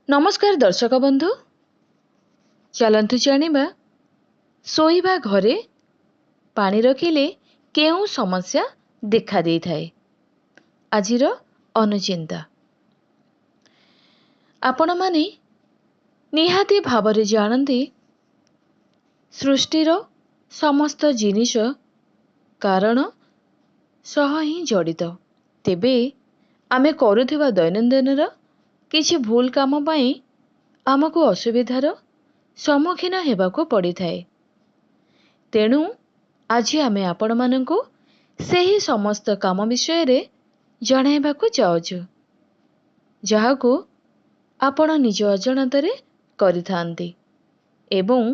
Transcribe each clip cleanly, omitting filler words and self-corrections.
नमस्कार दर्शक बंधु, चलतु जानिबा शोइबा घरे पानी रखिले केउ समस्या देखा देई थाए। आजिर अनुचिंता आपण माने निहाती भावरे जानती सृष्टिर समस्त जिनिस कारण सह ही जड़ित। तेबे आमे करुथिबा दैनंदिनर किछि भूल काम पाई आमको असुविधार सम्मुखीन हेबाको पड़ी थाए। तेणु आज आमे आपण माननको सेही समस्त काम विषय रे जणाइबाको चाहूछु, जाहाको आपण निज अजाणतारे करिथांती एवं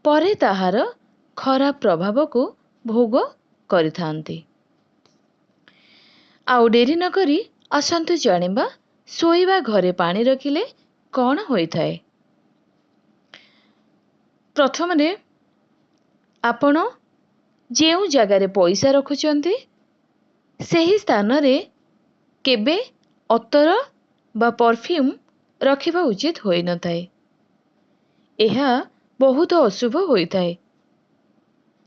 परे ताहार खराब प्रभाव को भोग करिथांती। आउ डेरी न करी आसंतु जानिबा शोइबा घरे पानी रखिले कौन होई थाए। प्रथम रे आपण जेउ जगारे पैसा रखुचंती सेही स्थान रे केबे अतर बा परफ्यूम रखिबा उचित होई न थाए। एहा बहुत अशुभ होई थाए।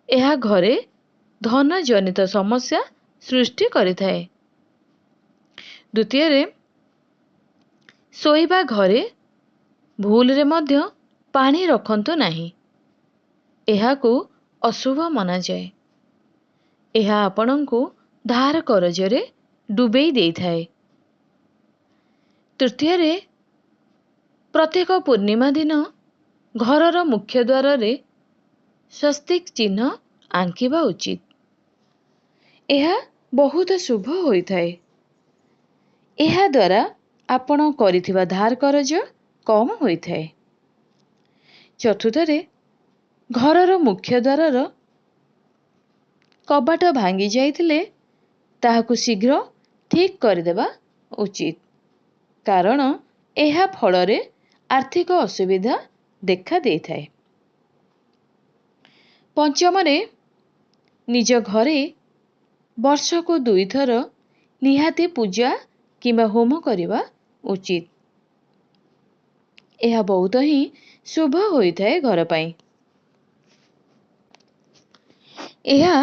एहा घरे धन जनित समस्या सृष्टि करि थाए। द्वितीय रे शोइबा घरे भूल रे मध्य पानी रखंतु नाही। एहाकू अशुभ मना जाए। एहा आपणंकु धार करजरे डुबेई देई थाए। तृतीय रे प्रत्येक पूर्णिमा दिन घरर मुख्य द्वार रे स्वस्तिक चिन्ह आंकिबा उचित। एहा बहुत शुभ होई थाए। एहा द्वारा आपण करिथिबा धार करज कम होई थाए। चतुर्थ रे घरर मुख्य द्वारर कबाट भांगी जाइथिले ताहाकू शीघ्र ठीक करदेबा उचित, कारण एहा फଳରେ आर्थिक असुविधा देखा देई थाए। पंचम रे निज घरे वर्षको 2 थर निहाती पूजा किंबा होम करिबा उचित। एहा बहुत ही शुभ होई थाए घर पाई। एहा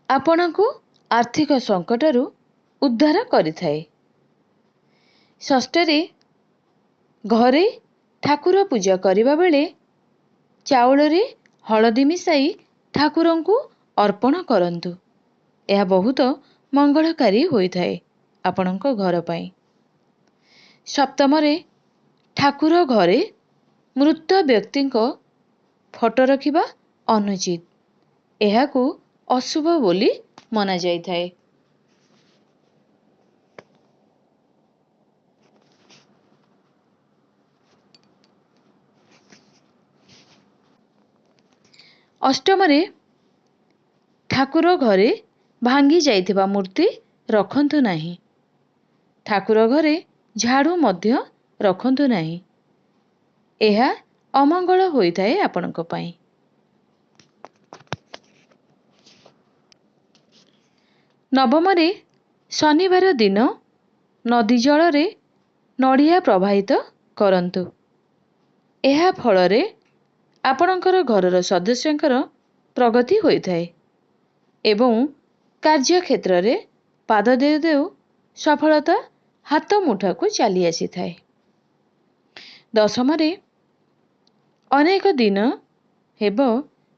आपणको आर्थिक संकटरू उद्धार करि थाए। षष्ठ रे घरे ठाकुर पूजा करिबा बेले चाउल रे हळदी मिसाई ठाकुरंकु अर्पण करंतु। एहा बहुत मंगलकारी होई थाए आपणको घर पाई। सप्तम रे ठाकुर घरे मृत व्यक्तिंको फोटो रखिबा अनुचित। एहाकू अशुभ बोली मना जाई थाए। अष्टम रे ठाकुर घरे भांगी जाइथिबा मूर्ति रखंतु नाही। ठाकुर घरे झाड़ू मध्य रखंतु नाही। एहा अमंगल होई थाए आपणको पाई। नवम रे शनिवार दिन नदी जल रे नड़िया प्रवाहित करंतु। एहा फଳରେ आपणकर घरर सदस्यंकर प्रगति होई थाए एवं कार्य क्षेत्र रे पाद देउ देउ सफलता हाथ मुठा को चली आसी थाए। दशम रे अनेक दिन हेबो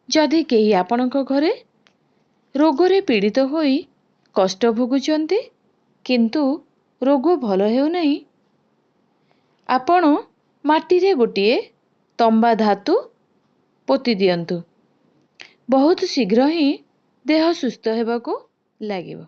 जदि केही आपणको घरे रोगरे पीड़ित होई कष्ट भोगुचंती किंतु रोग भल हेउ नहीं, आपण माटी रे गोटिए तंबा धातु पोती दियंतु। बहुत शीघ्र ही देह सुस्थ हेबाको लागिबो।